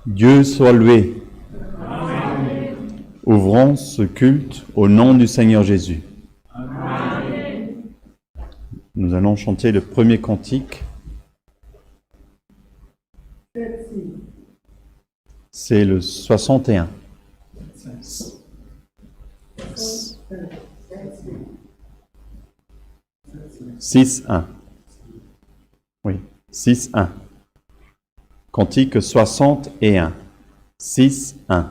Dieu soit loué. Amen. Ouvrons ce culte au nom du Seigneur Jésus. Amen. Nous allons chanter le premier cantique. C'est le 61. 6-1. Oui, 6-1. Cantique 61. 6-1.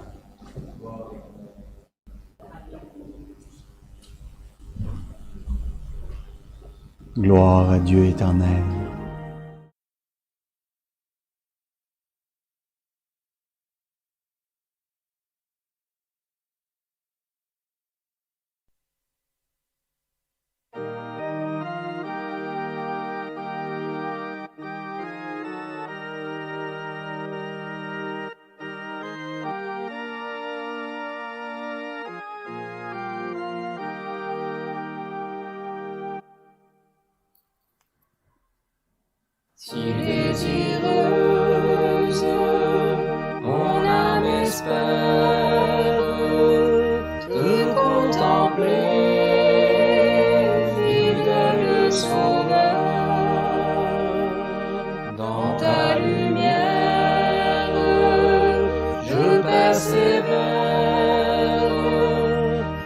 Gloire à Dieu éternel. Si désireuse, mon âme espère te contempler, fidèle Sauveur. Dans ta lumière, je persévère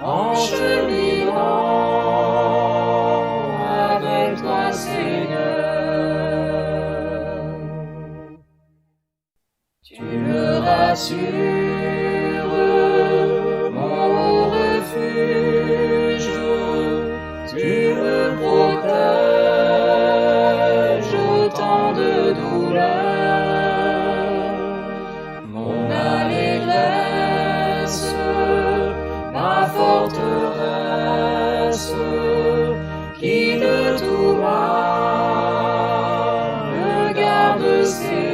en cheminant avec toi, Seigneur. Tu me rassures, mon refuge, tu me protèges au temps de douleur. Mon allégresse, ma forteresse, qui de tout mal me garde, Seigneur.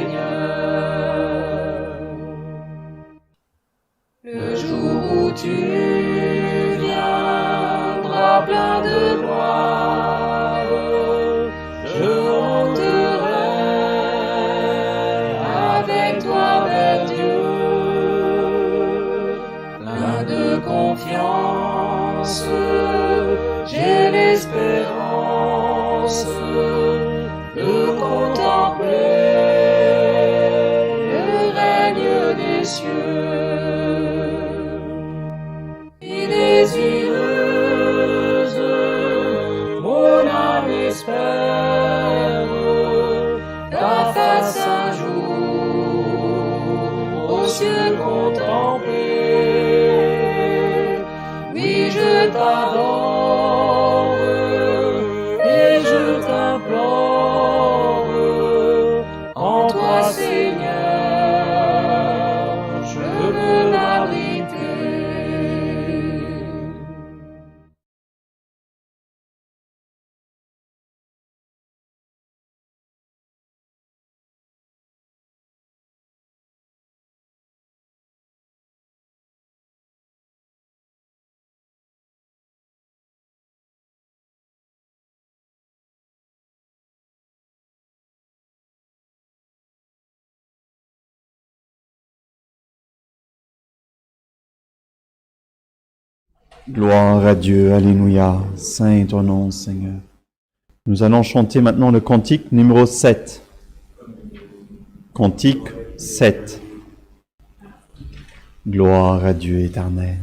Le jour où tu viendras plein de gloire, je monterai avec toi vers Dieu, plein de confiance, j'ai l'espérance de contempler le règne des cieux. Désireuse, mon âme espère ta face un jour aux cieux contempler. Oui, je t'adore et je t'implore, en toi, Seigneur, je veux m'abriter. Gloire à Dieu, alléluia, saint est ton nom, Seigneur. Nous allons chanter maintenant le cantique numéro 7. Cantique 7. Gloire à Dieu éternel.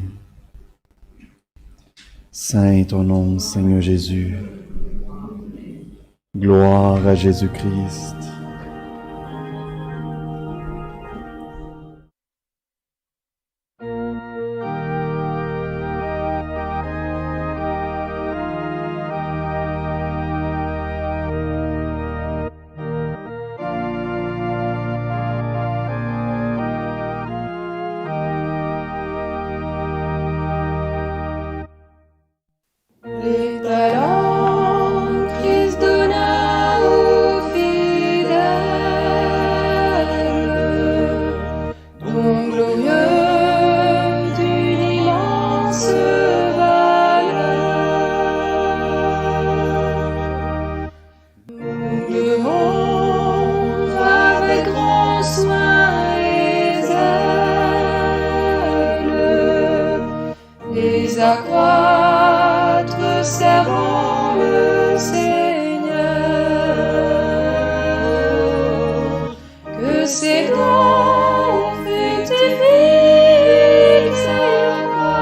Saint est ton nom, Seigneur Jésus. Gloire à Jésus-Christ. Les talents Christ donna aux fidèles, don glorieux d'une immense valeur. Nous devons avec grand soin et zèle les accroître, servant le Seigneur, que ses dons fructifient et croissent,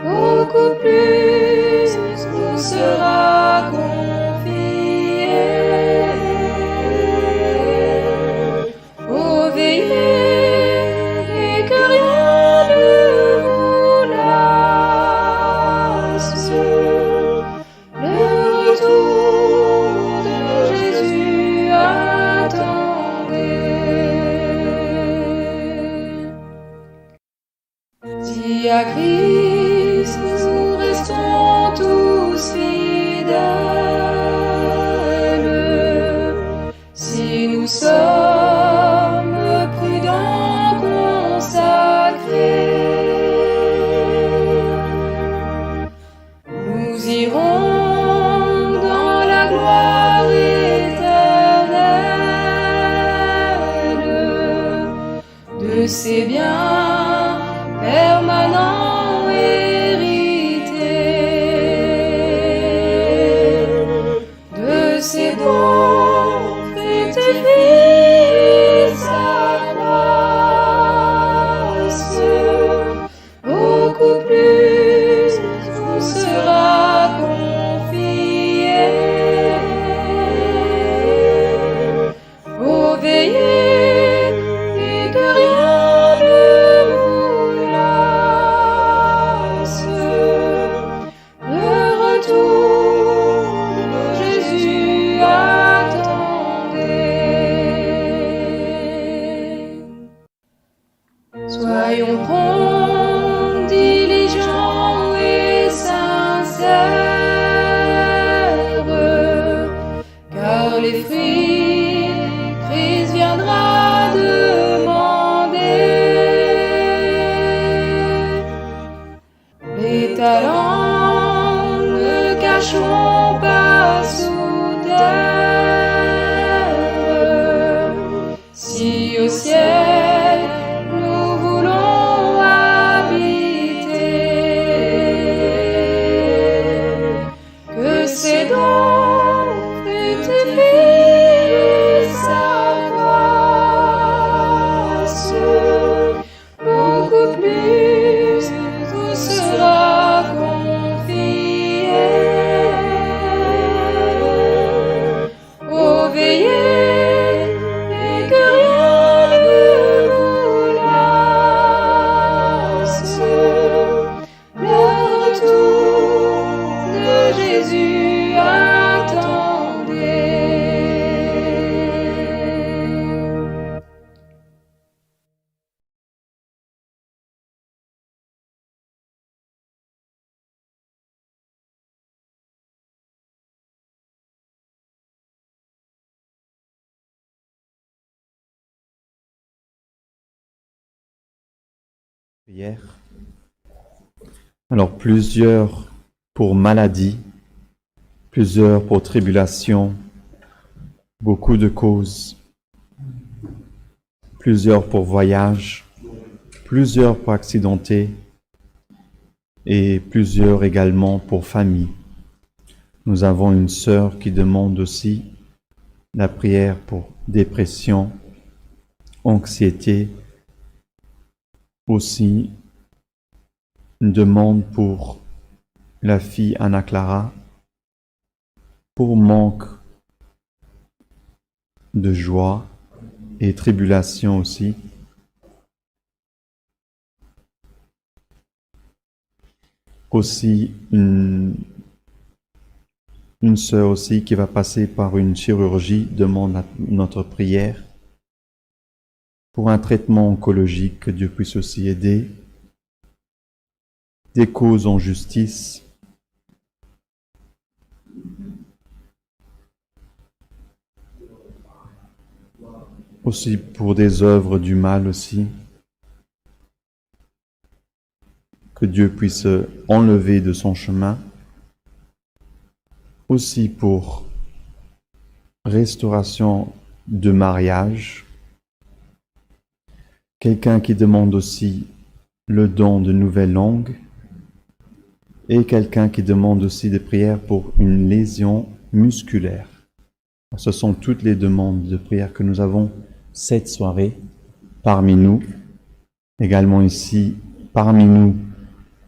beaucoup plus nous sera confié. Ô veillez et que rien ne vous lasse, le retour de Jésus attendez. Si à Christ nous restons tous fidèles, si nous sommes prudents, consacrés, nous irons dans la gloire de ses biens permanents hérités, de ses dons fructifie sa grâce, beaucoup plus vous sera confié. Oh, veillez et que rien ne vous lasse. Le retour de Jésus attendez. Soyons prompts, diligents et sincères, car les fruits Christ viendra demander. Les talents ne cachons pas sous terre, si au ciel nous voulons habiter. Que ces dons fructifient sa grâce, beaucoup plus vous sera confié. Oh, veillez et que rien ne vous lasse. Le retour de Jésus attendez. Prière. Alors, plusieurs pour maladie, plusieurs pour tribulation, beaucoup de causes, plusieurs pour voyage, plusieurs pour accidentés et plusieurs également pour famille. Nous avons une sœur qui demande aussi la prière pour dépression, anxiété, aussi une demande pour la fille Anna Clara, pour manque de joie et tribulation aussi. Aussi une sœur aussi qui va passer par une chirurgie demande notre prière pour un traitement oncologique, que Dieu puisse aussi aider. Des causes en justice, aussi pour des œuvres du mal aussi, que Dieu puisse enlever de son chemin, aussi pour restauration de mariage, quelqu'un qui demande aussi le don de nouvelles langues, et quelqu'un qui demande aussi des prières pour une lésion musculaire. Ce sont toutes les demandes de prière que nous avons cette soirée parmi nous. Également ici, parmi nous,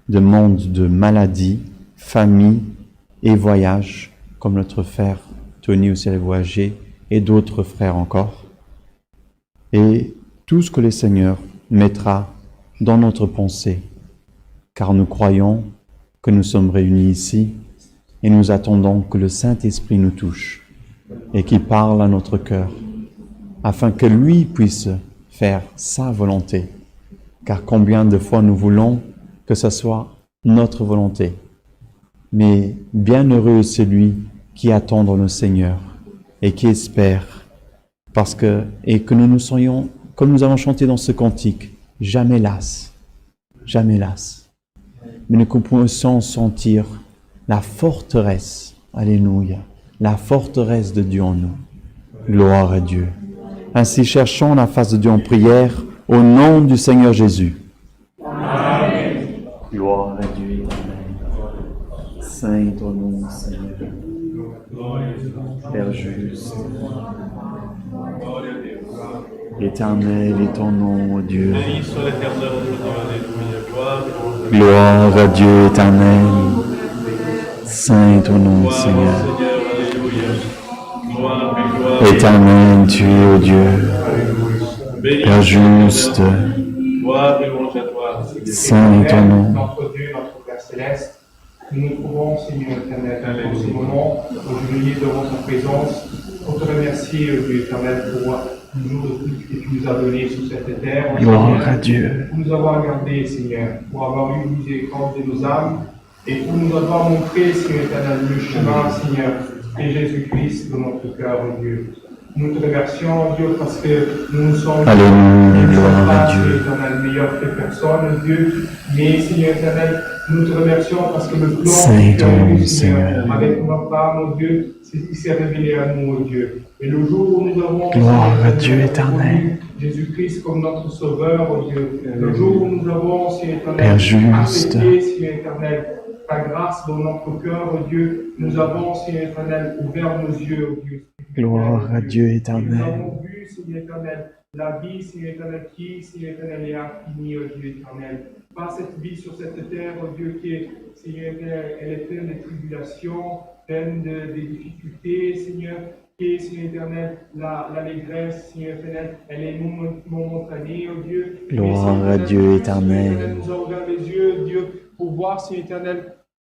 demandes de maladie, famille et voyage, comme notre frère Tony aussi a voyagé, et d'autres frères encore. Et tout ce que le Seigneur mettra dans notre pensée, car nous croyons que nous sommes réunis ici et nous attendons que le Saint-Esprit nous touche et qu'il parle à notre cœur, afin que lui puisse faire sa volonté. Car combien de fois nous voulons que ce soit notre volonté. Mais bienheureux est celui qui attend le Seigneur et qui espère, et que nous soyons, comme nous avons chanté dans ce cantique, jamais las, mais nous puissions sentir la forteresse, alléluia, la forteresse de Dieu en nous. Gloire à Dieu. Ainsi, cherchons la face de Dieu en prière Au nom du Seigneur Jésus. Amen. Gloire à Dieu éternel. Saint ton nom, Seigneur. Père juste. Éternel est ton nom, ô Dieu. Gloire à Dieu éternel. Saint ton nom, Seigneur. Éternel, tu es, ô Dieu. Père juste. Saint ton nom. Notre Dieu, notre Père céleste, nous nous trouvons, Seigneur éternel, dans ces moments aujourd'hui devant ta présence, pour te remercier, Dieu éternel, pour le jour de culte que tu nous as donné sur cette terre. Gloire à Dieu. Pour nous avoir regardé, Seigneur, pour avoir eu miséricorde de nos âmes, et pour nous avoir montré, Seigneur éternel, le chemin, Seigneur, et Jésus-Christ dans notre cœur, Dieu. Nous te remercions, Dieu, parce que nous sommes Alléluia, Dieu éternel, meilleurs que personne, Dieu. Mais, Seigneur éternel, nous te remercions parce que le plan que tu as eu, Seigneur, avec notre âme, Dieu, il s'est révélé à nous, Dieu. Et le jour où nous avons, gloire à Dieu éternel, Jésus-Christ comme notre Sauveur, Dieu, le jour où nous avons, Seigneur éternel, Père juste, accepté, Seigneur éternel, ta grâce dans notre cœur, Dieu, nous avons, Seigneur éternel, ouvert nos yeux, Dieu. gloire à Dieu Nous éternel. avons vu, Seigneur éternel, la vie, Seigneur éternel, qui, Seigneur éternel, est infinie, Dieu éternel. Pas cette vie sur cette terre, Dieu, qui est, Seigneur éternel, elle est pleine de tribulations, pleine de difficultés, Seigneur. Et, Seigneur éternel, l'allégresse, Seigneur éternel, elle est momentanée, Dieu. Gloire à Dieu éternel. Seigneur éternel, nous a ouvert les yeux, Dieu, pour voir, Seigneur éternel,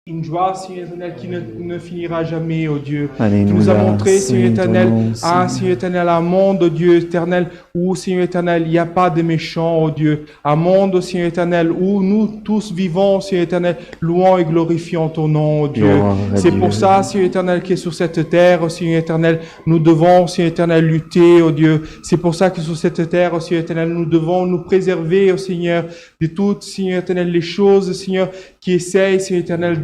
une joie, Seigneur éternel, qui ne finira jamais, oh Dieu. Alléluia, Tu nous as montré, Seigneur Saint éternel, ton nom, Seigneur éternel, un monde, Dieu éternel, où, Seigneur éternel, il n'y a pas de méchants, oh Dieu. Un monde, Seigneur éternel, où nous tous vivons, Seigneur éternel, louant et glorifiant ton nom, oh Dieu. C'est pour ça, Seigneur éternel, que sur cette terre, Seigneur éternel, nous devons, Seigneur éternel, lutter, oh Dieu. C'est pour ça que sur cette terre, Seigneur éternel, nous devons nous préserver, oh Seigneur, de toutes, Seigneur éternel, les choses, Seigneur, qui essayent, Seigneur éternel,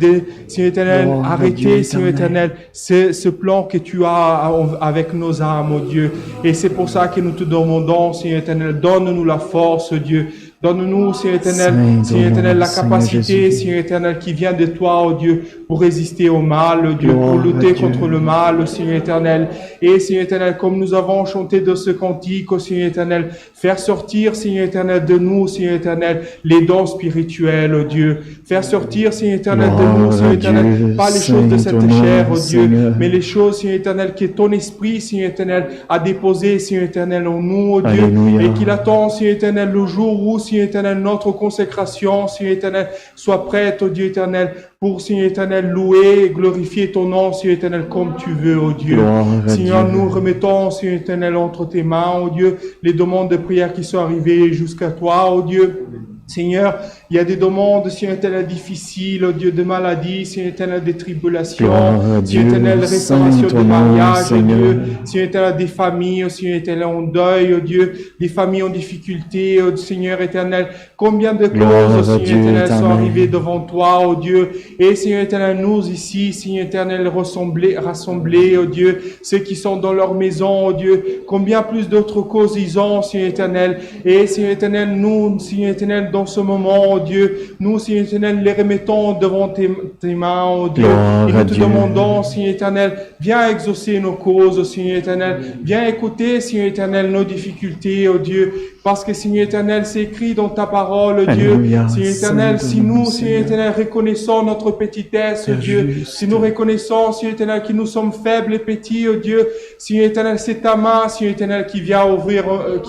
Seigneur éternel, arrêtez, Seigneur éternel, ce plan que tu as avec nos âmes, oh Dieu. Et c'est pour ça que nous te demandons, Seigneur éternel, donne-nous la force, Dieu. Donne-nous, Seigneur éternel, la capacité, Seigneur éternel, qui vient de toi, oh Dieu, pour résister au mal, oh Dieu, pour lutter contre le mal, Seigneur éternel. Et, Seigneur éternel, comme nous avons chanté de ce cantique, oh Seigneur éternel, faire sortir, Seigneur éternel, de nous, Seigneur éternel, les dons spirituels, oh Dieu. Faire sortir, Seigneur éternel, de nous, Seigneur éternel, pas les choses de cette chair, oh Dieu, mais les choses, Seigneur éternel, que ton esprit, Seigneur éternel, a déposé, Seigneur éternel, en nous, oh Dieu, et qu'il attend, Seigneur éternel, le jour où, Seigneur éternel, notre consécration, Seigneur éternel, soit prête, oh Dieu éternel, pour, Seigneur éternel, louer et glorifier ton nom, Seigneur éternel, comme tu veux, oh Dieu. Seigneur, nous remettons, Seigneur éternel, entre tes mains, oh Dieu, les demandes de prière qui sont arrivées jusqu'à toi, oh Dieu. Seigneur, il y a des demandes, Seigneur éternel, difficiles, oh Dieu, de maladies, Seigneur éternel, des tribulations, Seigneur éternel, restauration de mariage, oh Dieu, Seigneur éternel, des familles, oh Seigneur éternel, en deuil, oh Dieu, des familles en difficulté, oh Seigneur éternel, combien de causes, oh Seigneur éternel, sont arrivées devant toi, oh Dieu, et Seigneur éternel, nous ici, Seigneur éternel, rassemblés, oh Dieu, ceux qui sont dans leur maison, oh Dieu, combien plus d'autres causes ils ont, Seigneur éternel, et Seigneur éternel, nous, Seigneur éternel, dans ce moment, oh Dieu, nous, Seigneur éternel, les remettons devant tes mains, oh Dieu, et nous te demandons, Seigneur éternel, viens exaucer nos causes, Seigneur éternel, viens écouter, Seigneur éternel, nos difficultés, oh Dieu, parce que, Seigneur éternel, c'est écrit dans ta parole, Dieu, Seigneur éternel, si nous, Seigneur éternel, reconnaissons notre petitesse, Dieu, si nous reconnaissons, Seigneur éternel, que nous sommes faibles et petits, oh Dieu, Seigneur éternel, c'est ta main, Seigneur éternel, qui vient ouvrir, oh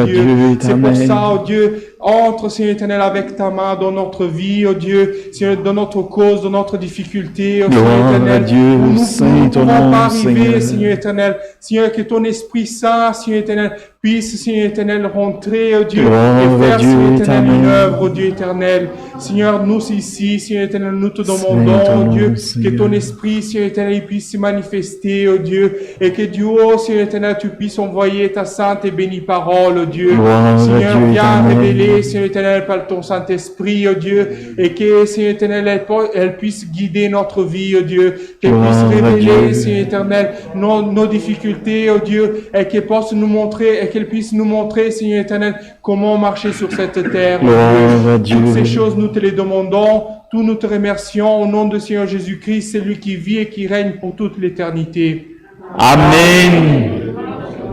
Dieu, c'est pour ça, oh Dieu, entre, Seigneur éternel, avec ta main dans notre vie, oh Dieu, Seigneur, dans notre cause, dans notre difficulté, oh Seigneur éternel, où nous ne pouvons pas arriver, Seigneur éternel, Seigneur, que ton Esprit Saint, Seigneur éternel, puisse, Seigneur éternel, rentrer, oh Dieu, et faire, Seigneur éternel, une œuvre, oh Dieu éternel. Seigneur, nous ici, Seigneur éternel, nous te demandons, oh Dieu, que ton Esprit, Seigneur éternel, puisse se manifester, oh Dieu, et que du haut, Seigneur éternel, tu puisses envoyer ta sainte et bénie parole, oh Dieu. Seigneur, viens révéler, Seigneur éternel, par ton Saint-Esprit, oh Dieu, et que, Seigneur éternel, elle puisse guider notre vie, oh Dieu, qu'elle puisse révéler, Seigneur éternel, nos difficultés, oh Dieu, et qu'elle puisse nous montrer qu'elle puisse nous montrer, Seigneur éternel, comment marcher sur cette terre. Gloire à Dieu. Toutes ces choses, nous te les demandons, tout nous te remercions au nom de Seigneur Jésus-Christ, celui qui vit et qui règne pour toute l'éternité. Amen.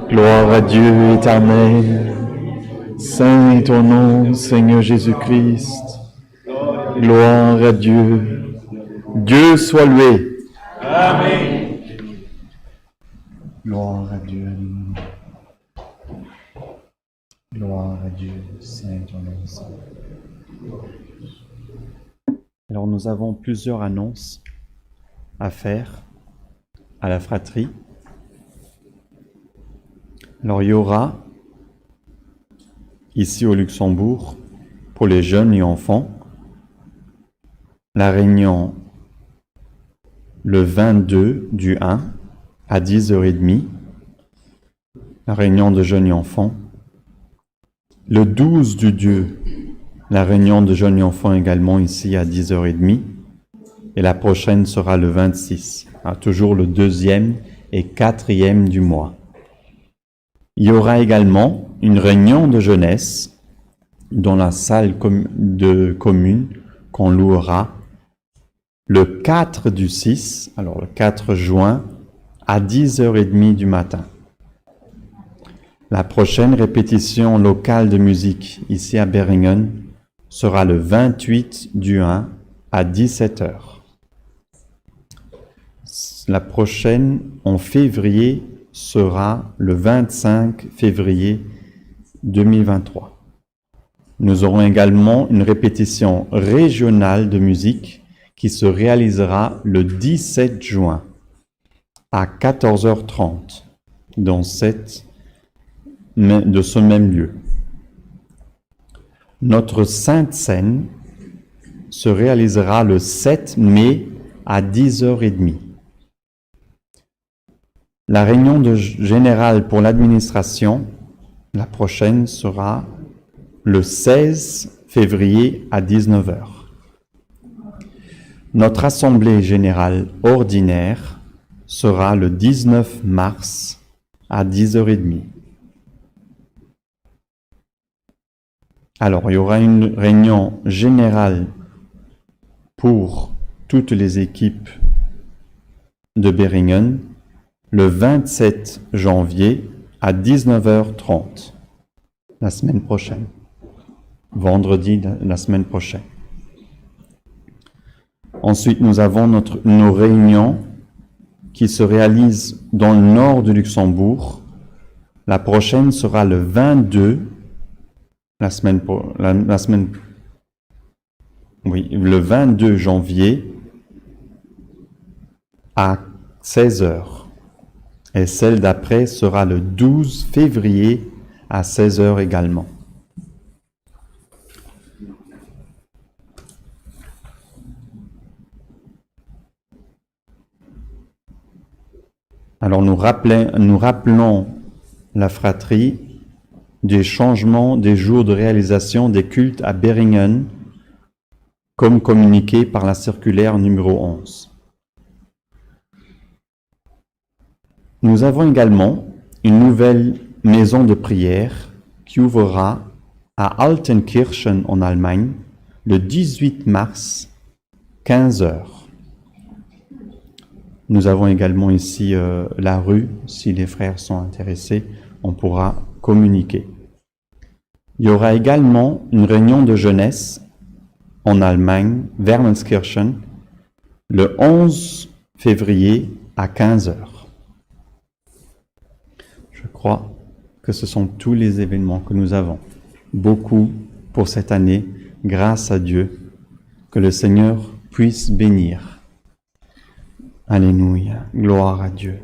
Gloire à Dieu éternel. Saint est ton nom, Seigneur Jésus-Christ. Gloire à Dieu. Dieu soit loué. Amen. Gloire à Dieu. Gloire à Dieu, Saint est ton nom, Seigneur. Alors nous avons plusieurs annonces à faire à la fratrie. Alors il y aura ici au Luxembourg pour les jeunes et enfants la réunion le 22 du 1 à 10h30, la réunion de jeunes et enfants. Le 12 du 2, la réunion de jeunes et enfants également ici à 10h30. Et la prochaine sera le 26, toujours le 2e et 4e du mois. Il y aura également une réunion de jeunesse dans la salle de commune qu'on louera le 4 du 6, alors le 4 juin, à 10h30 du matin. La prochaine répétition locale de musique ici à Beringen sera le 28 du 1 à 17h. La prochaine en février sera le 25 février 2023. Nous aurons également une répétition régionale de musique qui se réalisera le 17 juin à 14h30 dans de ce même lieu. Notre Sainte Seine se réalisera le 7 mai à 10h30. La réunion générale pour l'administration, la prochaine sera le 16 février à 19h. Notre assemblée générale ordinaire sera le 19 mars à 10h30. Alors, il y aura une réunion générale pour toutes les équipes de Beringen le 27 janvier à 19h30, la semaine prochaine, vendredi la semaine prochaine. Ensuite, nous avons nos réunions qui se réalisent dans le nord du Luxembourg. La prochaine sera le 22, le 22 janvier à 16h. Et celle d'après sera le 12 février à 16h également. Alors nous rappelons la fratrie des changements des jours de réalisation des cultes à Beringen, comme communiqué par la circulaire numéro 11. Nous avons également une nouvelle maison de prière qui ouvrira à Altenkirchen en Allemagne le 18 mars, 15h. Nous avons également ici la rue, si les frères sont intéressés, on pourra communiquer. Il y aura également une réunion de jeunesse en Allemagne, Wermelskirchen, le 11 février à 15h. Je crois que ce sont tous les événements que nous avons. Beaucoup pour cette année, grâce à Dieu, que le Seigneur puisse bénir. Alléluia, gloire à Dieu.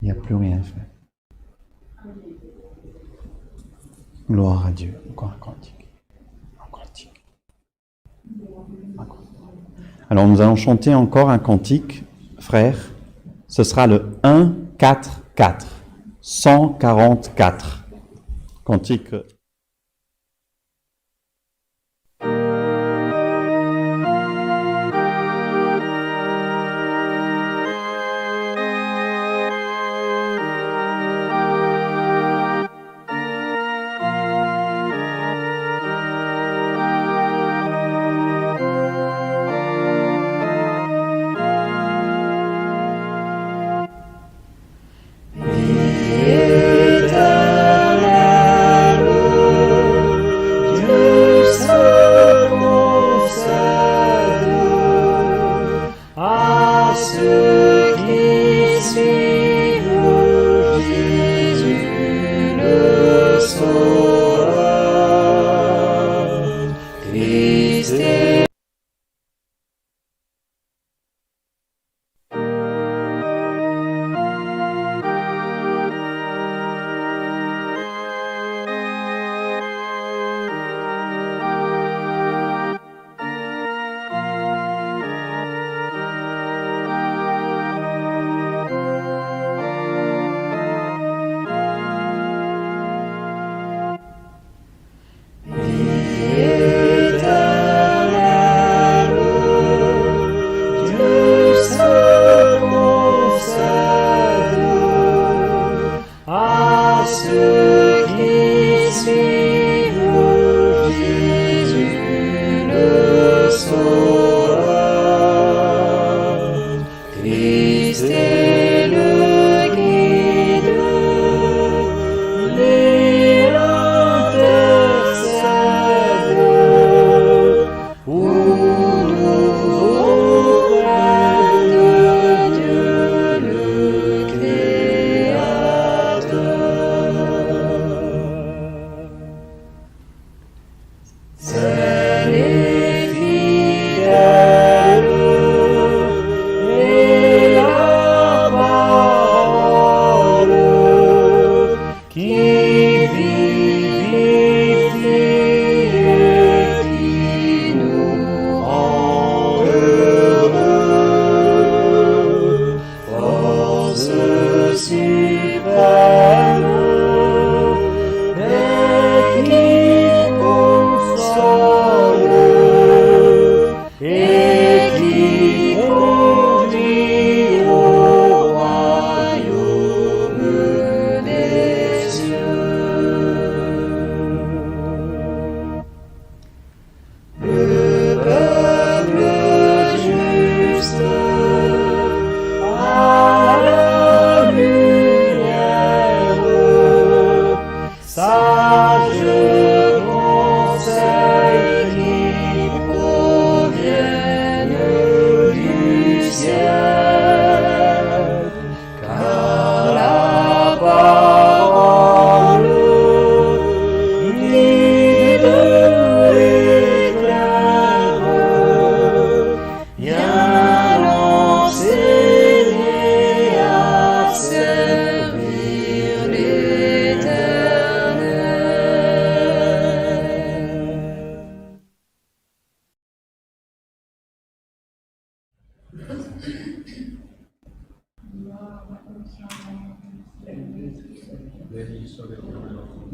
Il n'y a plus rien à faire. Gloire à Dieu. Encore un cantique. Un cantique. Alors nous allons chanter encore un cantique, frères. Ce sera le 144. 144. Cantique.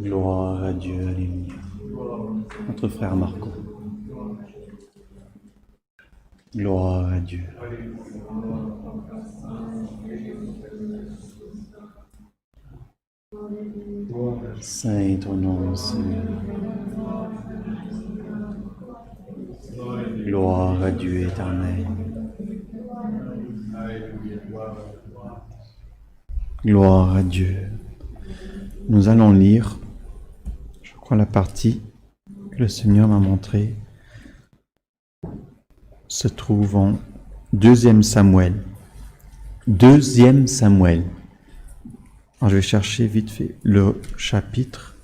Gloire à Dieu, alléluia. Notre frère Marco. Gloire à Dieu. Saint est ton nom, Seigneur. Gloire à Dieu éternel. Gloire à Dieu. Nous allons lire, je crois, la partie que le Seigneur m'a montrée se trouve en 2 Samuel. 2 Samuel. Alors, je vais chercher vite fait le chapitre.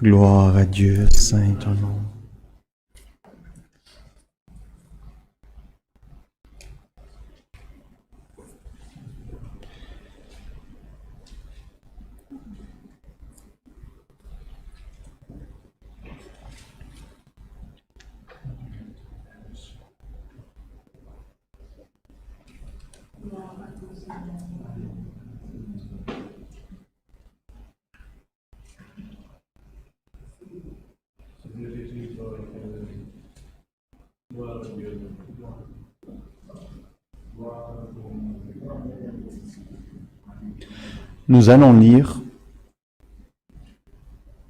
Gloire à Dieu, saint est ton nom. Nous allons lire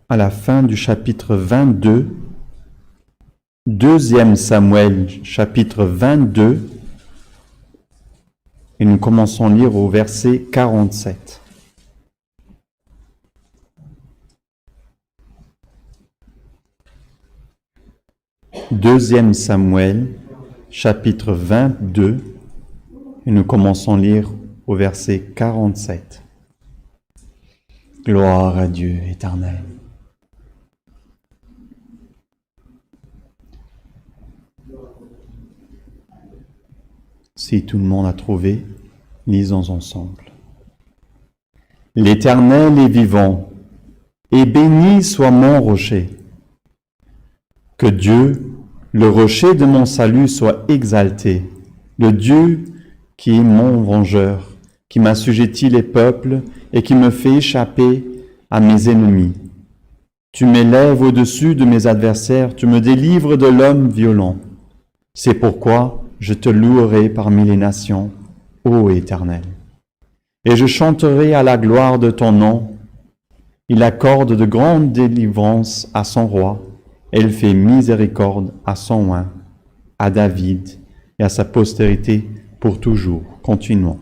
à la fin du chapitre 22, 2 Samuel, chapitre 22, et nous commençons à lire au verset 47. Deuxième Samuel, chapitre 22, et nous commençons à lire au verset 47. Gloire à Dieu éternel. Si tout le monde a trouvé, lisons ensemble. L'Éternel est vivant, et béni soit mon rocher. Que Dieu, le rocher de mon salut, soit exalté, le Dieu qui est mon vengeur, qui m'assujettit les peuples et qui me fait échapper à mes ennemis. Tu m'élèves au-dessus de mes adversaires, tu me délivres de l'homme violent. C'est pourquoi je te louerai parmi les nations, ô Éternel. Et je chanterai à la gloire de ton nom. Il accorde de grandes délivrances à son roi, et il fait miséricorde à son oint, à David et à sa postérité pour toujours. Continuons.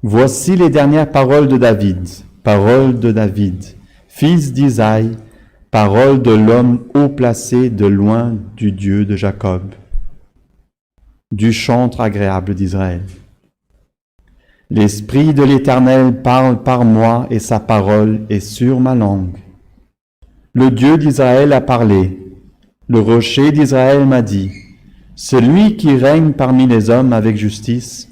Voici les dernières paroles de David, fils d'Isaïe, paroles de l'homme haut placé de loin du Dieu de Jacob, du chantre agréable d'Israël. L'Esprit de l'Éternel parle par moi et sa parole est sur ma langue. Le Dieu d'Israël a parlé, le rocher d'Israël m'a dit, celui qui règne parmi les hommes avec justice,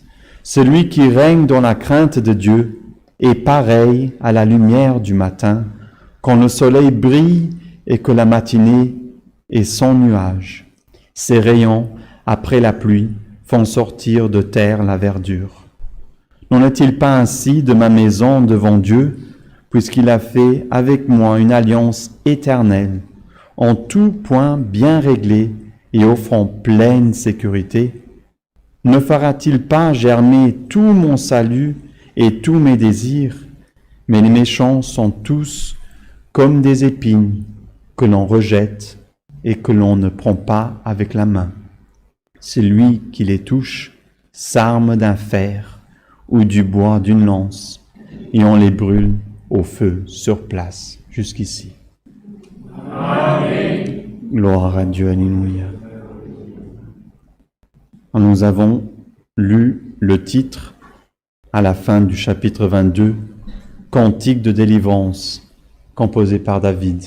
celui qui règne dans la crainte de Dieu est pareil à la lumière du matin, quand le soleil brille et que la matinée est sans nuage. Ses rayons, après la pluie, font sortir de terre la verdure. N'en est-il pas ainsi de ma maison devant Dieu, puisqu'il a fait avec moi une alliance éternelle, en tout point bien réglée et offrant pleine sécurité? Ne fera-t-il pas germer tout mon salut et tous mes désirs? Mais les méchants sont tous comme des épines que l'on rejette et que l'on ne prend pas avec la main. Celui qui les touche s'arme d'un fer ou du bois d'une lance, et on les brûle au feu sur place. Jusqu'ici. Amen. Gloire à Dieu, alléluia. Nous avons lu le titre à la fin du chapitre 22, Cantique de délivrance, composé par David.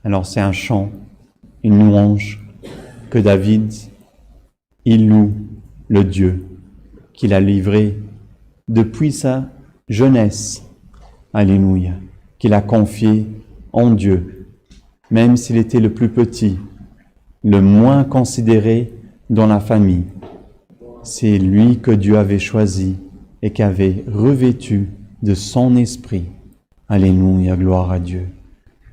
Alors c'est un chant, une louange que David, il loue le Dieu qu'il a livré depuis sa jeunesse, alléluia, qu'il a confiée en Dieu, même s'il était le plus petit, le moins considéré dans la famille. C'est lui que Dieu avait choisi et qui avait revêtu de son esprit. Alléluia, gloire à Dieu.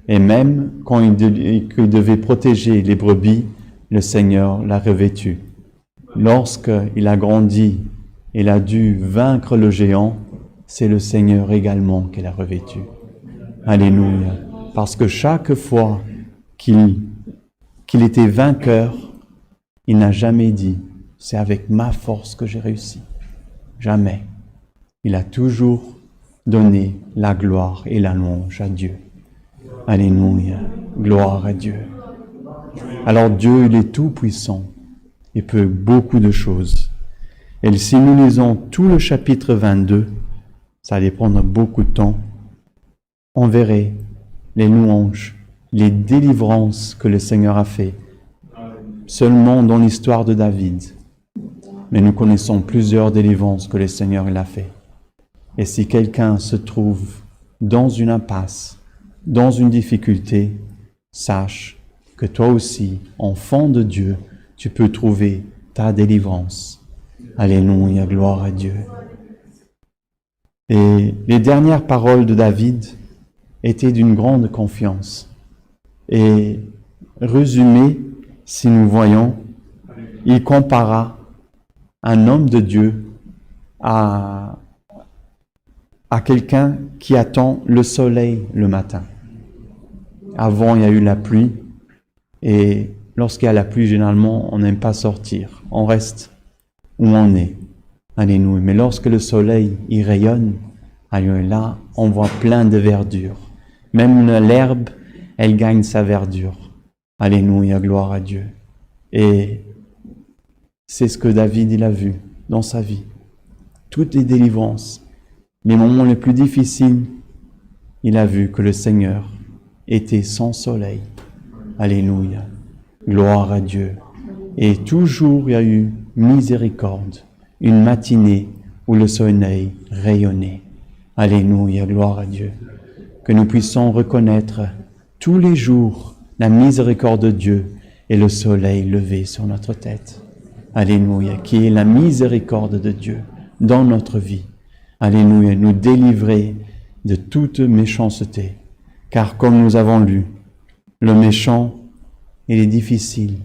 Et même quand il devait protéger les brebis, le Seigneur l'a revêtu. Lorsqu'il a grandi, il a dû vaincre le géant, c'est le Seigneur également qui l'a revêtu. Alléluia. Parce que chaque fois qu'il était vainqueur, il n'a jamais dit « c'est avec ma force que j'ai réussi ». Jamais. Il a toujours donné la gloire et la louange à Dieu. Alléluia. Gloire à Dieu. Alors Dieu, il est tout puissant. Il peut beaucoup de choses. Et si nous lisons tout le chapitre 22, ça allait prendre beaucoup de temps, on verrait les louanges, les délivrances que le Seigneur a fait, seulement dans l'histoire de David. Mais nous connaissons plusieurs délivrances que le Seigneur il a fait. Et si quelqu'un se trouve dans une impasse, dans une difficulté, sache que toi aussi, enfant de Dieu, tu peux trouver ta délivrance. Alléluia, gloire à Dieu. Et les dernières paroles de David étaient d'une grande confiance. Et résumé, si nous voyons, il compara un homme de Dieu à quelqu'un qui attend le soleil le matin. Avant, il y a eu la pluie, et lorsqu'il y a la pluie, généralement, on n'aime pas sortir. On reste où on est. Alléluia. Mais lorsque le soleil, il rayonne, alléluia, là, on voit plein de verdure. Même l'herbe, elle gagne sa verdure. Alléluia, gloire à Dieu. Et c'est ce que David, il a vu dans sa vie. Toutes les délivrances, les moments les plus difficiles, il a vu que le Seigneur était sans soleil. Alléluia. Gloire à Dieu. Et toujours il y a eu miséricorde, une matinée où le soleil rayonnait. Alléluia, gloire à Dieu. Que nous puissions reconnaître tous les jours la miséricorde de Dieu et le soleil levé sur notre tête. Alléluia, qui est la miséricorde de Dieu dans notre vie. Alléluia, nous délivrer de toute méchanceté. Car comme nous avons lu, le méchant, il est difficile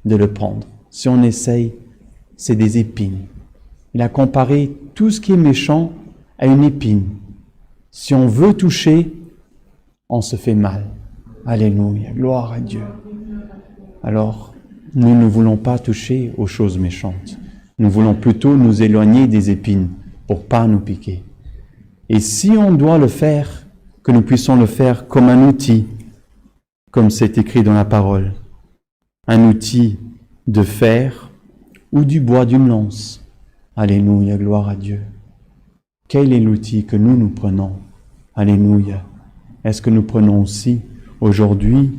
de le prendre. Si on essaye, c'est des épines. Il a comparé tout ce qui est méchant à une épine. Si on veut toucher, on se fait mal. Alléluia, gloire à Dieu. Alors, nous ne voulons pas toucher aux choses méchantes. Nous voulons plutôt nous éloigner des épines pour pas nous piquer. Et si on doit le faire, que nous puissions le faire comme un outil, comme c'est écrit dans la parole. Un outil de fer ou du bois d'une lance. Alléluia, gloire à Dieu. Quel est l'outil que nous prenons? Alléluia. Est-ce que nous prenons aussi aujourd'hui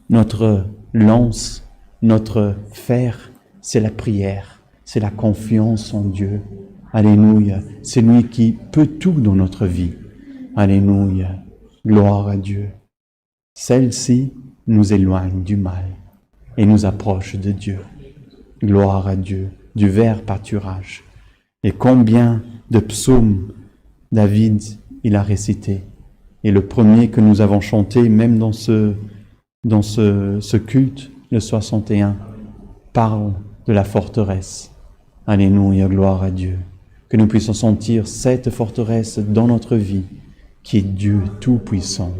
notre lance, notre fer, c'est la prière, c'est la confiance en Dieu. Alléluia. C'est lui qui peut tout dans notre vie. Alléluia. Gloire à Dieu. Celle-ci nous éloigne du mal et nous approche de Dieu. Gloire à Dieu. Du vert pâturage. Et combien de psaumes David il a récité. Et le premier que nous avons chanté, même dans ce culte, le 61, parle de la forteresse. Alléluia, gloire à Dieu. Que nous puissions sentir cette forteresse dans notre vie, qui est Dieu Tout-Puissant,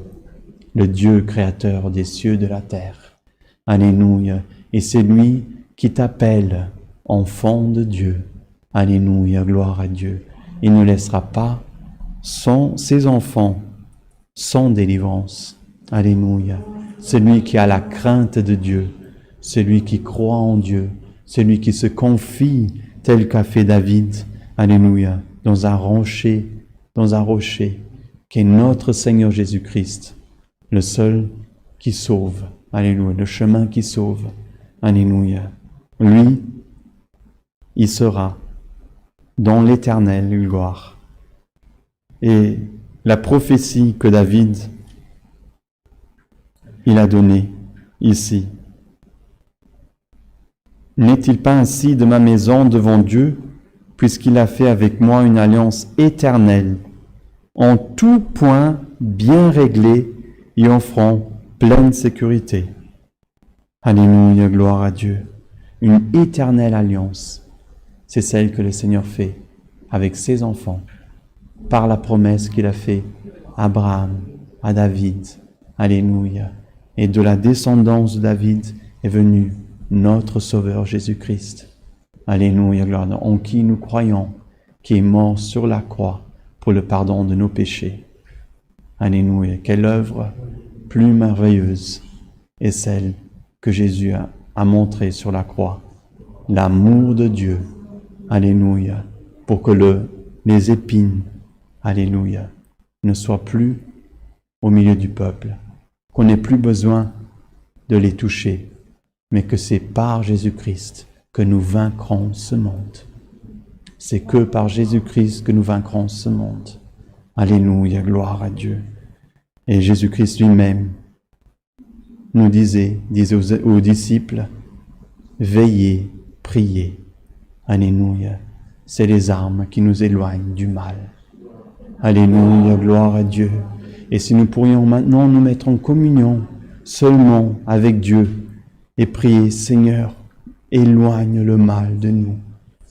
le Dieu créateur des cieux et de la terre. Alléluia. Et c'est lui qui t'appelle enfant de Dieu. Alléluia, gloire à Dieu. Il ne laissera pas ses enfants sans délivrance. Alléluia. Celui qui a la crainte de Dieu, celui qui croit en Dieu, celui qui se confie tel qu'a fait David. Alléluia. Dans un rocher, qui est notre Seigneur Jésus-Christ, le seul qui sauve. Alléluia. Le chemin qui sauve. Alléluia. Lui, il sera dans l'éternelle gloire. Et la prophétie que David, il a donnée ici. N'est-il pas ainsi de ma maison devant Dieu, puisqu'il a fait avec moi une alliance éternelle, en tout point bien réglée et offrant pleine sécurité. Alléluia, gloire à Dieu. Une éternelle alliance, c'est celle que le Seigneur fait avec ses enfants, par la promesse qu'il a faite à Abraham, à David. Alléluia. Et de la descendance de David est venu notre Sauveur Jésus-Christ. Alléluia, gloire à Dieu, en qui nous croyons, qui est mort sur la croix pour le pardon de nos péchés. Alléluia. Quelle œuvre plus merveilleuse est celle que Jésus a montrée sur la croix. L'amour de Dieu. Alléluia. Pour que les épines, alléluia, ne soient plus au milieu du peuple. Qu'on n'ait plus besoin de les toucher, mais que c'est par Jésus-Christ que nous vaincrons ce monde. C'est que par Jésus-Christ que nous vaincrons ce monde. Alléluia, gloire à Dieu. Et Jésus-Christ lui-même nous disait aux disciples, veillez, priez. Alléluia. C'est les armes qui nous éloignent du mal. Alléluia, gloire à Dieu. Et si nous pourrions maintenant nous mettre en communion seulement avec Dieu et prier, Seigneur, éloigne le mal de nous.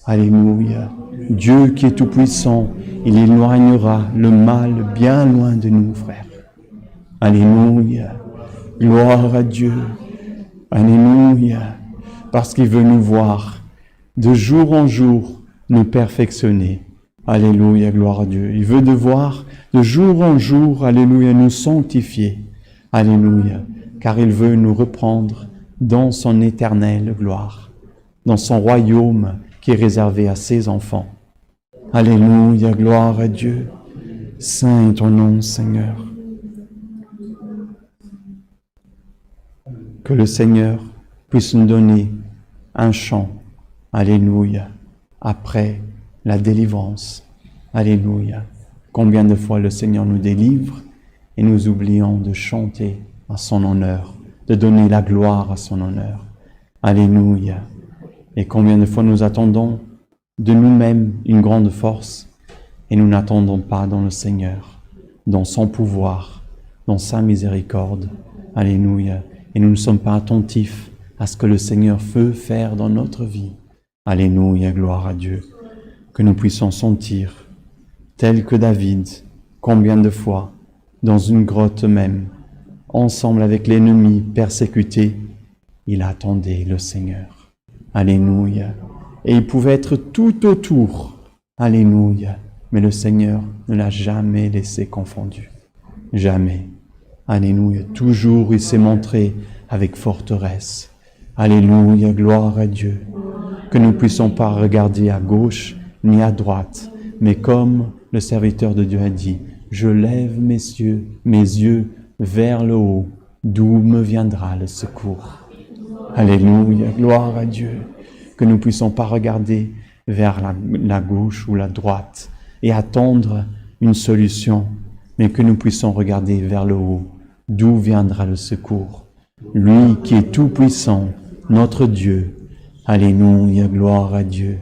Alléluia. Dieu qui est tout-puissant, il éloignera le mal bien loin de nous, frères. Alléluia. Gloire à Dieu. Alléluia. Parce qu'il veut nous voir de jour en jour nous perfectionner. Alléluia, gloire à Dieu. Il veut de voir de jour en jour, alléluia, nous sanctifier. Alléluia. Car il veut nous reprendre dans son éternelle gloire, dans son royaume qui est réservé à ses enfants. Alléluia, gloire à Dieu. Saint est ton nom, Seigneur. Que le Seigneur puisse nous donner un chant, alléluia, après la délivrance. Alléluia. Combien de fois le Seigneur nous délivre et nous oublions de chanter à son honneur, de donner la gloire à son honneur. Alléluia. Et combien de fois nous attendons de nous-mêmes une grande force et nous n'attendons pas dans le Seigneur, dans son pouvoir, dans sa miséricorde. Alléluia. Et nous ne sommes pas attentifs à ce que le Seigneur veut faire dans notre vie. Alléluia, gloire à Dieu. Que nous puissions sentir, tel que David, combien de fois, dans une grotte même, ensemble avec l'ennemi persécuté, il attendait le Seigneur. Alléluia. Et il pouvait être tout autour. Alléluia. Mais le Seigneur ne l'a jamais laissé confondu. Jamais. Alléluia. Toujours il s'est montré avec forteresse. Alléluia. Gloire à Dieu. Que nous ne puissions pas regarder à gauche ni à droite, mais comme le serviteur de Dieu a dit, je lève mes yeux vers le haut, d'où me viendra le secours. Alléluia, gloire à Dieu. Que nous ne puissions pas regarder vers la gauche ou la droite et attendre une solution, mais que nous puissions regarder vers le haut, d'où viendra le secours. Lui qui est tout-puissant, notre Dieu. Alléluia, gloire à Dieu.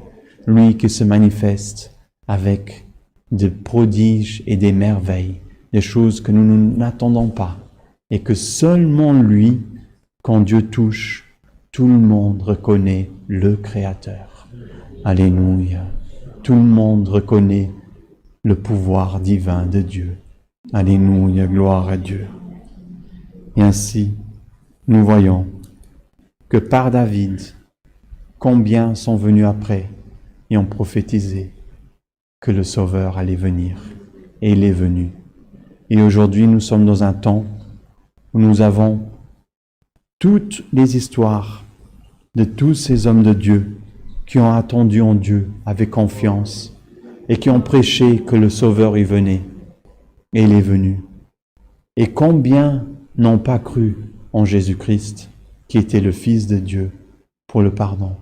Lui qui se manifeste avec des prodiges et des merveilles, des choses que nous n'attendons pas, et que seulement lui, quand Dieu touche, tout le monde reconnaît le Créateur. Alléluia. Tout le monde reconnaît le pouvoir divin de Dieu. Alléluia, gloire à Dieu. Et ainsi, nous voyons que par David, combien sont venus après et ont prophétisé que le Sauveur allait venir. Et il est venu. Et aujourd'hui, nous sommes dans un temps où nous avons toutes les histoires de tous ces hommes de Dieu qui ont attendu en Dieu avec confiance et qui ont prêché que le Sauveur y venait. Et il est venu. Et combien n'ont pas cru en Jésus-Christ, qui était le Fils de Dieu, pour le pardon,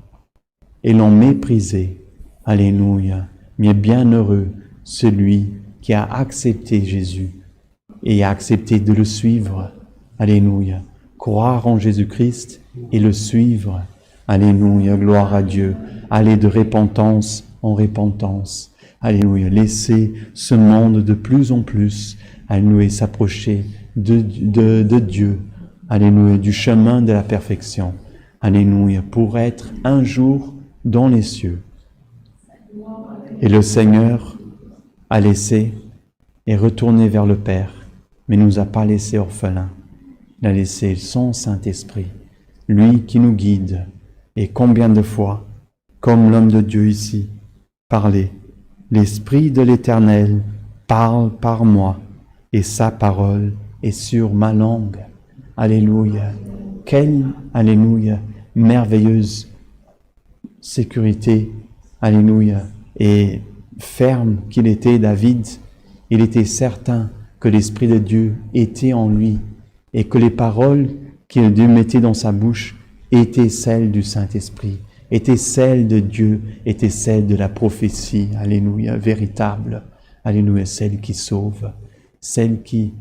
et l'ont méprisé. Alléluia. Mais bienheureux celui qui a accepté Jésus et a accepté de le suivre. Alléluia. Croire en Jésus-Christ et le suivre. Alléluia, gloire à Dieu. Aller de repentance en repentance. Alléluia. Laisser ce monde de plus en plus, alléluia, s'approcher de Dieu. Alléluia, du chemin de la perfection. Alléluia, pour être un jour dans les cieux. Et le Seigneur a laissé et retourné vers le Père, mais nous a pas laissé orphelins. Il a laissé son Saint-Esprit, lui qui nous guide. Et combien de fois, comme l'homme de Dieu ici, parlait, l'Esprit de l'Éternel parle par moi, et sa parole est sur ma langue. Alléluia. Quelle, alléluia, merveilleuse sécurité, alléluia, et ferme qu'il était David. Il était certain que l'Esprit de Dieu était en lui et que les paroles qu'il Dieu mettait dans sa bouche étaient celles du Saint-Esprit, étaient celles de Dieu, étaient celles de la prophétie, alléluia, véritable, alléluia, celle qui sauve, celle qui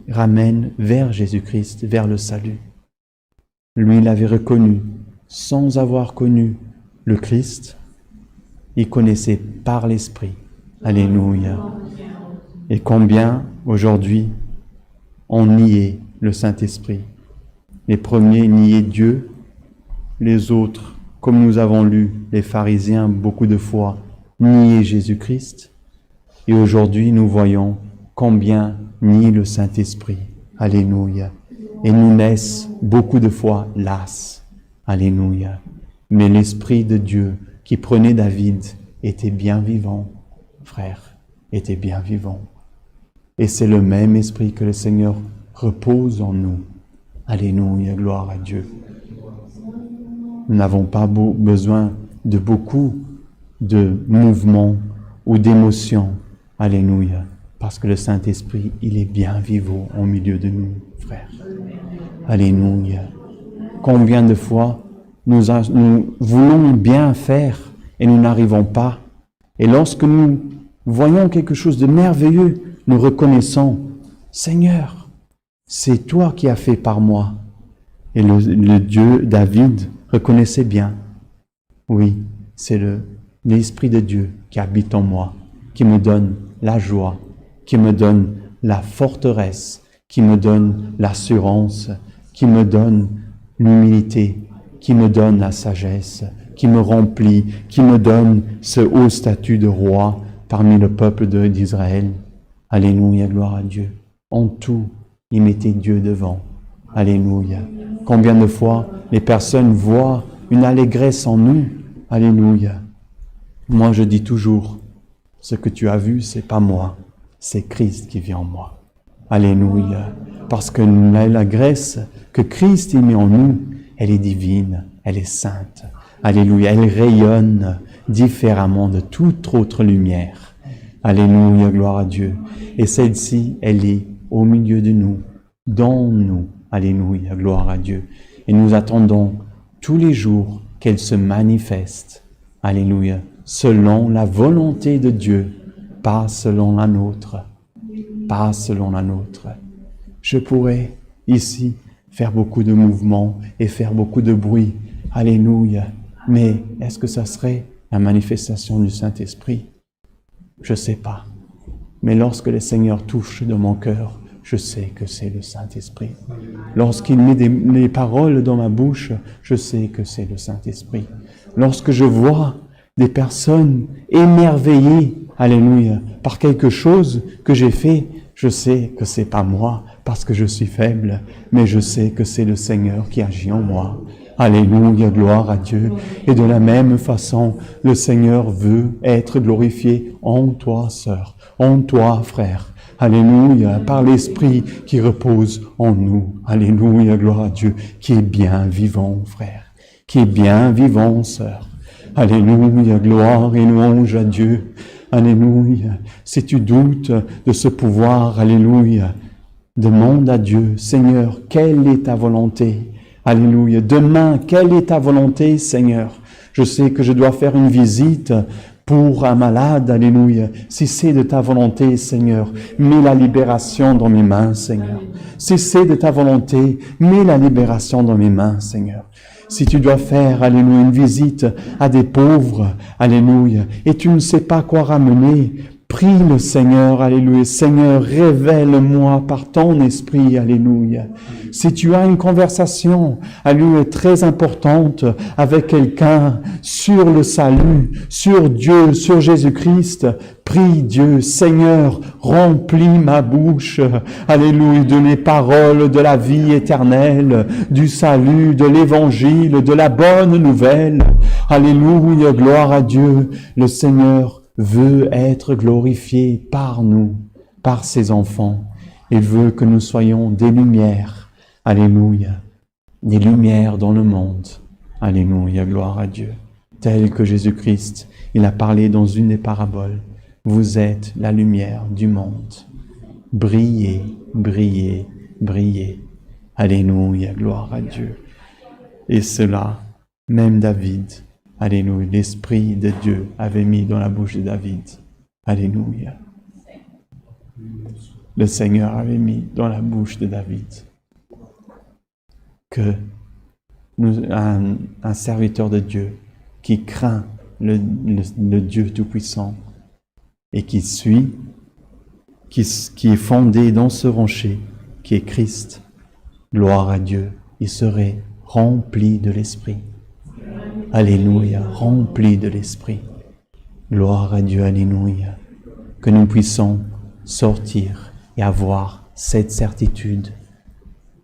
ramène vers Jésus-Christ, vers le salut. Lui, il l'avait reconnu, sans avoir connu le Christ, il connaissait par l'Esprit. Alléluia. Et combien, aujourd'hui, on niait le Saint-Esprit. Les premiers niaient Dieu, les autres, comme nous avons lu, les pharisiens, beaucoup de fois, niaient Jésus-Christ. Et aujourd'hui, nous voyons combien nie le Saint-Esprit. Alléluia. Et nous laisse beaucoup de fois las. Alléluia. Mais l'Esprit de Dieu qui prenait David était bien vivant, frère, était bien vivant. Et c'est le même Esprit que le Seigneur repose en nous. Alléluia, gloire à Dieu. Nous n'avons pas besoin de beaucoup de mouvements ou d'émotions. Alléluia. Parce que le Saint-Esprit, il est bien vivant au milieu de nous, frères. Alléluia. Combien de fois nous voulons bien faire et nous n'arrivons pas. Et lorsque nous voyons quelque chose de merveilleux, nous reconnaissons, Seigneur, c'est toi qui as fait par moi. Et le Dieu, David, reconnaissait bien. Oui, c'est l'Esprit de Dieu qui habite en moi, qui me donne la joie, qui me donne la forteresse, qui me donne l'assurance, qui me donne l'humilité, qui me donne la sagesse, qui me remplit, qui me donne ce haut statut de roi parmi le peuple d'Israël. Alléluia, gloire à Dieu. En tout, il mettait Dieu devant. Alléluia. Combien de fois les personnes voient une allégresse en nous. Alléluia. Moi, je dis toujours, ce que tu as vu, c'est pas moi, c'est Christ qui vit en moi. Alléluia. Parce que l'allégresse que Christ y met en nous, elle est divine, elle est sainte. Alléluia. Elle rayonne différemment de toute autre lumière. Alléluia, gloire à Dieu. Et celle-ci, elle est au milieu de nous, dans nous. Alléluia, gloire à Dieu. Et nous attendons tous les jours qu'elle se manifeste. Alléluia. Selon la volonté de Dieu, pas selon la nôtre. Pas selon la nôtre. Je pourrais ici faire beaucoup de mouvements et faire beaucoup de bruit. Alléluia. Mais est-ce que ça serait la manifestation du Saint-Esprit? Je ne sais pas. Mais lorsque le Seigneur touche dans mon cœur, je sais que c'est le Saint-Esprit. Lorsqu'il met les paroles dans ma bouche, je sais que c'est le Saint-Esprit. Lorsque je vois des personnes émerveillées, alléluia, par quelque chose que j'ai fait, je sais que c'est pas moi, parce que je suis faible, mais je sais que c'est le Seigneur qui agit en moi. Alléluia, gloire à Dieu. Et de la même façon, le Seigneur veut être glorifié en toi, sœur, en toi, frère. Alléluia, par l'Esprit qui repose en nous. Alléluia, gloire à Dieu, qui est bien vivant, frère, qui est bien vivant, sœur. Alléluia, gloire et louange à Dieu. Alléluia. Si tu doutes de ce pouvoir, alléluia, demande à Dieu, Seigneur, quelle est ta volonté? Alléluia. Demain, quelle est ta volonté, Seigneur? Je sais que je dois faire une visite pour un malade, alléluia. Si c'est de ta volonté, Seigneur, mets la libération dans mes mains, Seigneur. Si c'est de ta volonté, mets la libération dans mes mains, Seigneur. Si tu dois faire, alléluia, une visite à des pauvres, alléluia, et tu ne sais pas quoi ramener, prie le Seigneur, alléluia. Seigneur, révèle-moi par ton esprit, alléluia. Si tu as une conversation, alléluia, très importante avec quelqu'un sur le salut, sur Dieu, sur Jésus-Christ, prie Dieu, Seigneur, remplis ma bouche, alléluia, de les paroles de la vie éternelle, du salut, de l'évangile, de la bonne nouvelle. Alléluia, gloire à Dieu. Le Seigneur veut être glorifié par nous, par ses enfants. Il veut que nous soyons des lumières. Alléluia. Des lumières dans le monde. Alléluia, gloire à Dieu. Tel que Jésus-Christ, il a parlé dans une des paraboles. Vous êtes la lumière du monde. Brillez, brillez, brillez. Alléluia, gloire à Dieu. Et cela, même David, alléluia, l'Esprit de Dieu avait mis dans la bouche de David. Alléluia. Le Seigneur avait mis dans la bouche de David que un serviteur de Dieu qui craint le Dieu Tout-Puissant et qui suit, qui est fondé dans ce rocher qui est Christ, gloire à Dieu, il serait rempli de l'Esprit. Alléluia, rempli de l'Esprit. Gloire à Dieu, alléluia. Que nous puissions sortir et avoir cette certitude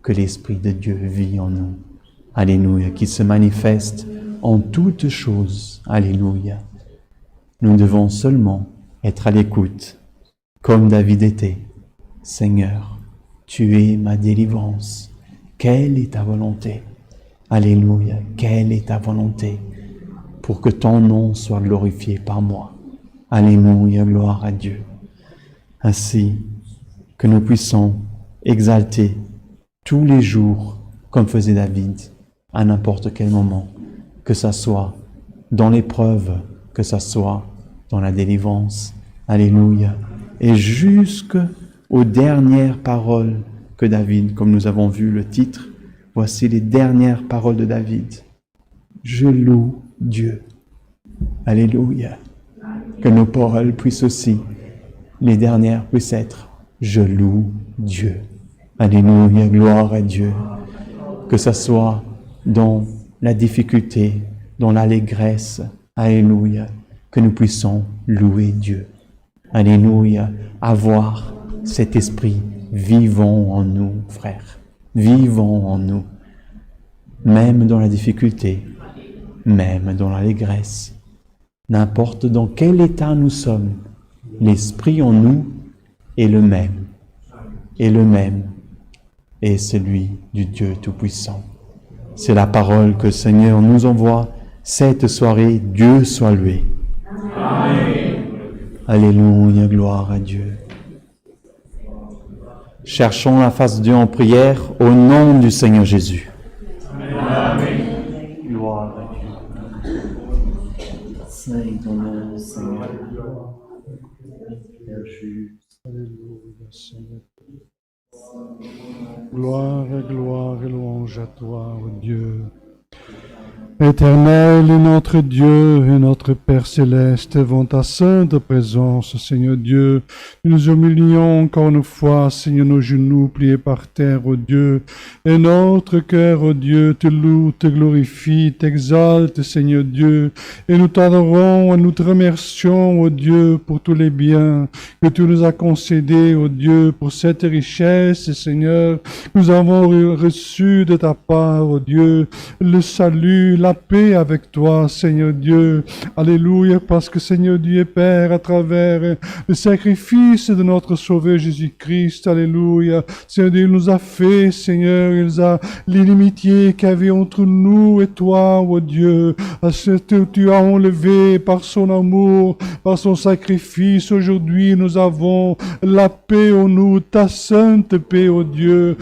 que l'Esprit de Dieu vit en nous. Alléluia, qui se manifeste en toutes choses. Alléluia. Nous devons seulement être à l'écoute, comme David était. Seigneur, tu es ma délivrance. Quelle est ta volonté? Alléluia, quelle est ta volonté pour que ton nom soit glorifié par moi? Alléluia, gloire à Dieu. Ainsi que nous puissions exalter tous les jours, comme faisait David, à n'importe quel moment, que ça soit dans l'épreuve, que ça soit dans la délivrance. Alléluia. Et jusqu'aux dernières paroles que David, comme nous avons vu le titre, voici les dernières paroles de David. Je loue Dieu. Alléluia. Que nos paroles puissent aussi, les dernières puissent être, je loue Dieu. Alléluia, gloire à Dieu. Que ce soit dans la difficulté, dans l'allégresse. Alléluia. Que nous puissions louer Dieu. Alléluia. Avoir cet esprit vivant en nous, frères. Vivant en nous. Même dans la difficulté. Même dans l'allégresse. N'importe dans quel état nous sommes, l'esprit en nous est le même. Et le même est celui du Dieu Tout-Puissant. C'est la parole que le Seigneur nous envoie cette soirée. Dieu soit loué. Amen. Alléluia, gloire à Dieu. Cherchons la face de Dieu en prière au nom du Seigneur Jésus. Amen. Gloire à Dieu. Saint ton nom, Seigneur. Père juste. Alléluia, Seigneur. Gloire et louange à toi, ô Dieu. Éternel est notre Dieu et notre Père céleste, devant ta sainte présence, Seigneur Dieu. Nous nous humilions encore une fois, Seigneur, nos genoux pliés par terre, ô Dieu. Et notre cœur, ô Dieu, te loue, te glorifie, t'exalte, Seigneur Dieu. Et nous t'adorons et nous te remercions, ô Dieu, pour tous les biens que tu nous as concédés, ô Dieu, pour cette richesse, Seigneur. Nous avons reçu de ta part, ô Dieu, le salut, la paix avec toi, Seigneur Dieu. Alléluia, parce que Seigneur Dieu et Père, à travers le sacrifice de notre Sauveur Jésus-Christ, alléluia, Seigneur Dieu, il nous a fait, Seigneur, il a l'inimitié qu'il y avait entre nous et toi, ô Dieu, tu as enlevé par son amour, par son sacrifice. Aujourd'hui, nous avons la paix en nous, ta sainte paix, ô Dieu,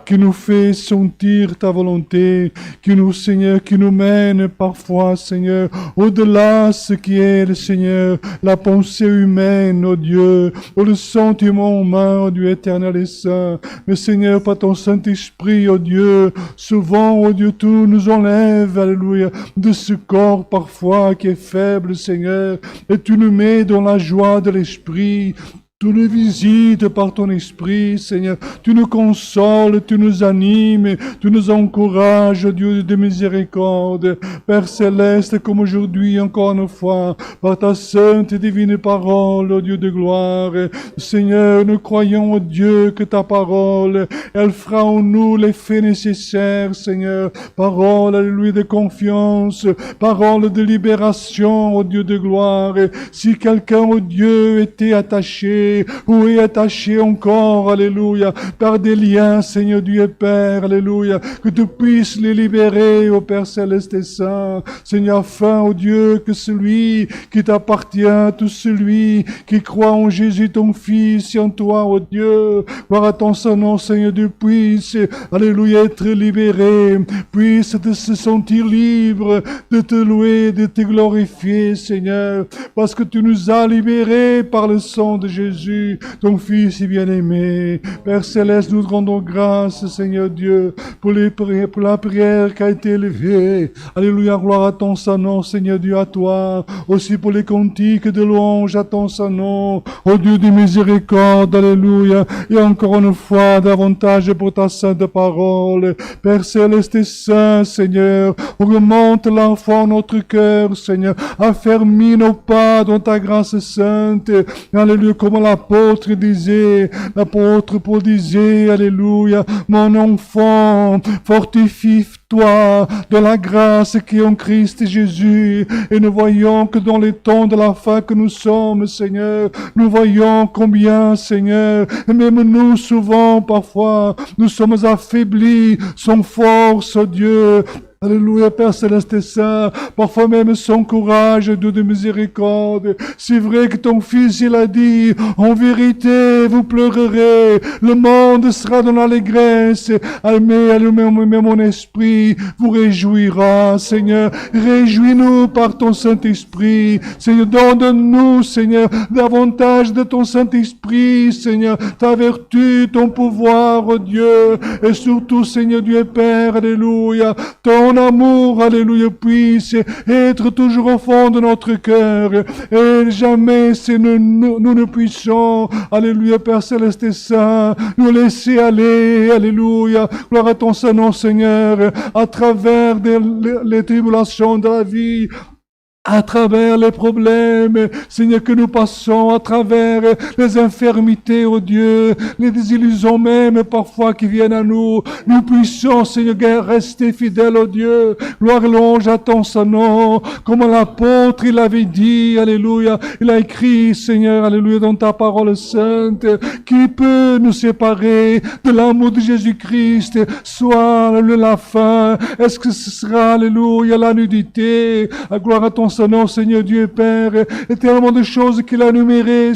qui nous fait sentir ta volonté, qui nous, Seigneur, qui nous mène parfois, Seigneur, au-delà de ce qui est, le Seigneur, la pensée humaine, oh Dieu, ou le sentiment humain, oh Dieu éternel et saint. Mais Seigneur, par ton Saint-Esprit, oh Dieu, souvent, oh Dieu, tu nous enlèves, alléluia, de ce corps parfois qui est faible, Seigneur, et tu nous mets dans la joie de l'Esprit. Tu nous visites par ton esprit, Seigneur. Tu nous consoles, tu nous animes, tu nous encourages, Dieu de miséricorde. Père céleste, comme aujourd'hui, encore une fois, par ta sainte et divine parole, ô Dieu de gloire. Seigneur, nous croyons, ô Dieu, que ta parole, elle fera en nous l'effet nécessaire, Seigneur. Parole, alléluia, de confiance, parole de libération, ô Dieu de gloire. Si quelqu'un, ô Dieu, était attaché, ou est attaché encore, alléluia, par des liens, Seigneur Dieu et Père, alléluia, que tu puisses les libérer, ô Père Céleste et Saint, Seigneur, afin, ô Dieu, que celui qui t'appartient, tout celui qui croit en Jésus, ton Fils, et en toi, ô Dieu, gloire à ton Saint-Nom, Seigneur Dieu, puisse, alléluia, être libéré, puisse de se sentir libre, de te louer, de te glorifier, Seigneur, parce que tu nous as libérés par le sang de Jésus, ton Fils si bien-aimé. Père Céleste, nous te rendons grâce, Seigneur Dieu, pour la prière qui a été élevée. Alléluia, gloire à ton Saint-Nom, Seigneur Dieu, à toi. Aussi pour les cantiques de louange à ton Saint-Nom. Ô Dieu de miséricorde, alléluia. Et encore une fois, davantage pour ta sainte parole. Père Céleste et Saint, Seigneur, augmente l'enfant en notre cœur, Seigneur. Affermis nos pas dans ta grâce sainte. Alléluia, comme l'apôtre Paul disait, alléluia, mon enfant, fortifie-toi dans la grâce qui est en Christ Jésus. Et nous voyons que dans les temps de la fin que nous sommes, Seigneur, nous voyons combien, Seigneur, même nous souvent, parfois, nous sommes affaiblis, sans force, Dieu. Alléluia, Père Céleste et Saint, parfois même sans courage, Dieu de miséricorde. C'est vrai que ton Fils, il a dit, en vérité, vous pleurerez, le monde sera dans l'allégresse, mais mon esprit vous réjouira, Seigneur. Réjouis-nous par ton Saint-Esprit, Seigneur. Donne-nous, Seigneur, davantage de ton Saint-Esprit, Seigneur, ta vertu, ton pouvoir, oh Dieu, et surtout, Seigneur Dieu et Père, alléluia, ton amour, alléluia, puisse être toujours au fond de notre cœur, et jamais si nous ne puissions, alléluia, Père Céleste et Saint, nous laisser aller, alléluia, gloire à ton Saint-Nom, Seigneur, à travers les tribulations de la vie, à travers les problèmes, Seigneur, que nous passons, à travers les infirmités, oh Dieu, les désillusions même parfois qui viennent à nous, nous puissions, Seigneur, rester fidèles, oh Dieu. Gloire et louange à ton Saint-Nom, comme l'apôtre, il avait dit, alléluia, il a écrit, Seigneur, alléluia, dans ta parole sainte, qui peut nous séparer de l'amour de Jésus-Christ, soit la faim, est-ce que ce sera, alléluia, la nudité, à gloire à ton Saint-Nom, Seigneur Dieu et Père, et tellement de choses qu'il a numérées,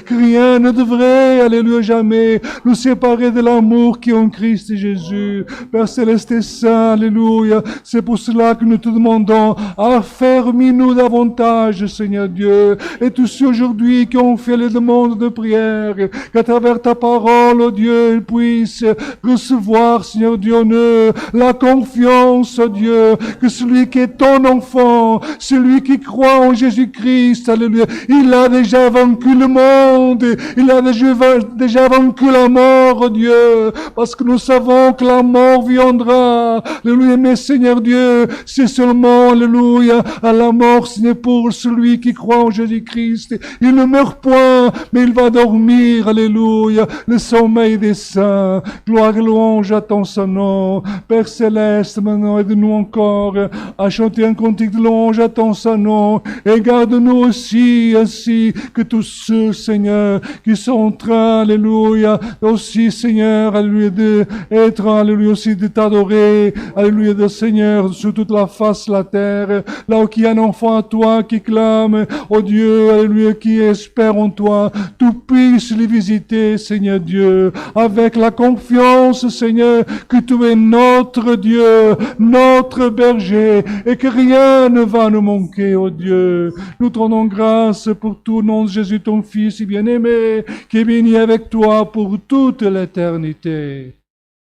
que rien ne devrait, alléluia, jamais nous séparer de l'amour qui est en Christ Jésus. Père Céleste et Saint, alléluia, c'est pour cela que nous te demandons, affermis-nous davantage, Seigneur Dieu, et tous ceux aujourd'hui qui ont fait les demandes de prière, qu'à travers ta parole, oh Dieu, ils puissent recevoir, Seigneur Dieu, en eux, la confiance, oh Dieu, que celui qui est ton enfant, celui qui croit en Jésus-Christ, alléluia, il a déjà vaincu le monde, il a déjà vaincu la mort, oh Dieu, parce que nous savons que la mort viendra, alléluia, mais Seigneur Dieu, c'est seulement, alléluia, à la mort, Seigneur, pour celui qui croit en Jésus-Christ, il ne meurt point, mais il va dormir, alléluia, le sommeil des saints, gloire et louange à ton Saint-Nom, Père Céleste, maintenant aide-nous encore à chanter un cantique de louange à ton Saint-Nom, notre nom et garde-nous aussi ainsi que tous ceux, Seigneur, qui sont en train, alléluia, aussi, Seigneur, alléluia, d'être, alléluia, aussi de t'adorer, alléluia, de Seigneur, sur toute la face de la terre, là où il y a un enfant à toi qui clame, oh Dieu, alléluia, qui espère en toi, tu puisses les visiter, Seigneur Dieu, avec la confiance, Seigneur, que tu es notre Dieu, notre berger, et que rien ne va nous manquer, oh Dieu. Nous te rendons grâce pour tout au nom de Jésus, ton Fils si bien-aimé, qui est béni avec toi pour toute l'éternité.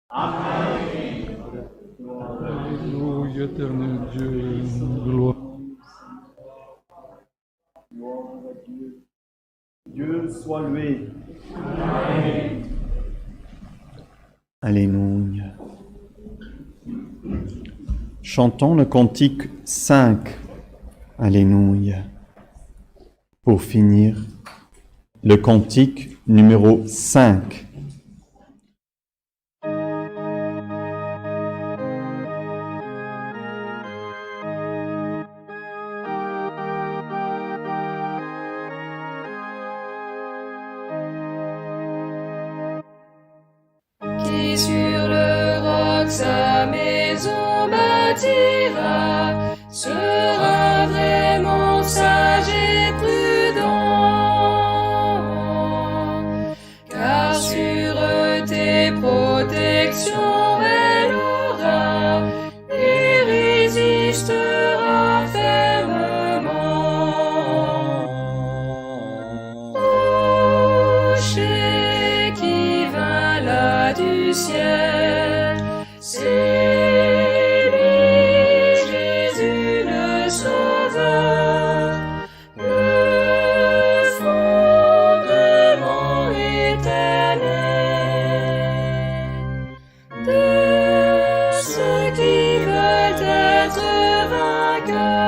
Amen. Alléluia, éternel Dieu, gloire. Dieu soit loué. Amen. Alléluia. Chantons le cantique 5. Alléluia. Pour finir, le cantique numéro 5. Qui sur le roc sa maison bâtira, sera vraiment sage et prudent, car sur tes protections elle aura et résistera fermement. Rocher qui vint là du ciel, c'est lui, Jésus le Sauveur, le fondement éternel de ceux qui veulent être vainqueurs,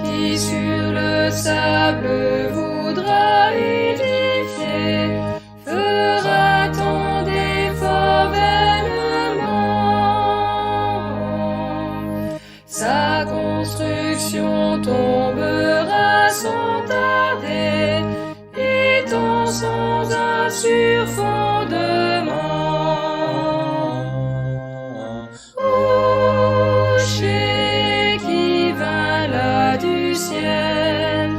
qui sur le sable voudra édifier, fera tant d'efforts vainement. Sa construction tombera sans tarder, étant sans un sûr fondement. Rocher qui vint là du ciel,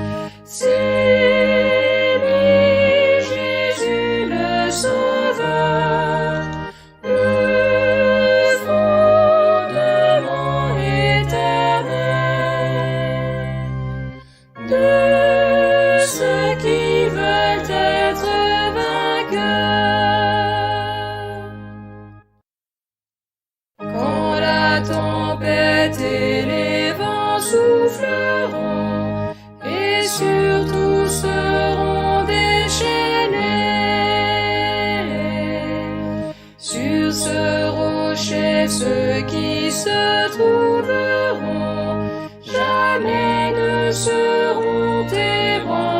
c'est lui, Jésus le Sauveur, le fondement éternel de ceux qui veulent être vainqueurs. Quand la tempête et les vents souffleront, et surtout seront déchaînés, sur ce rocher ceux qui se trouveront jamais ne seront ébranlés.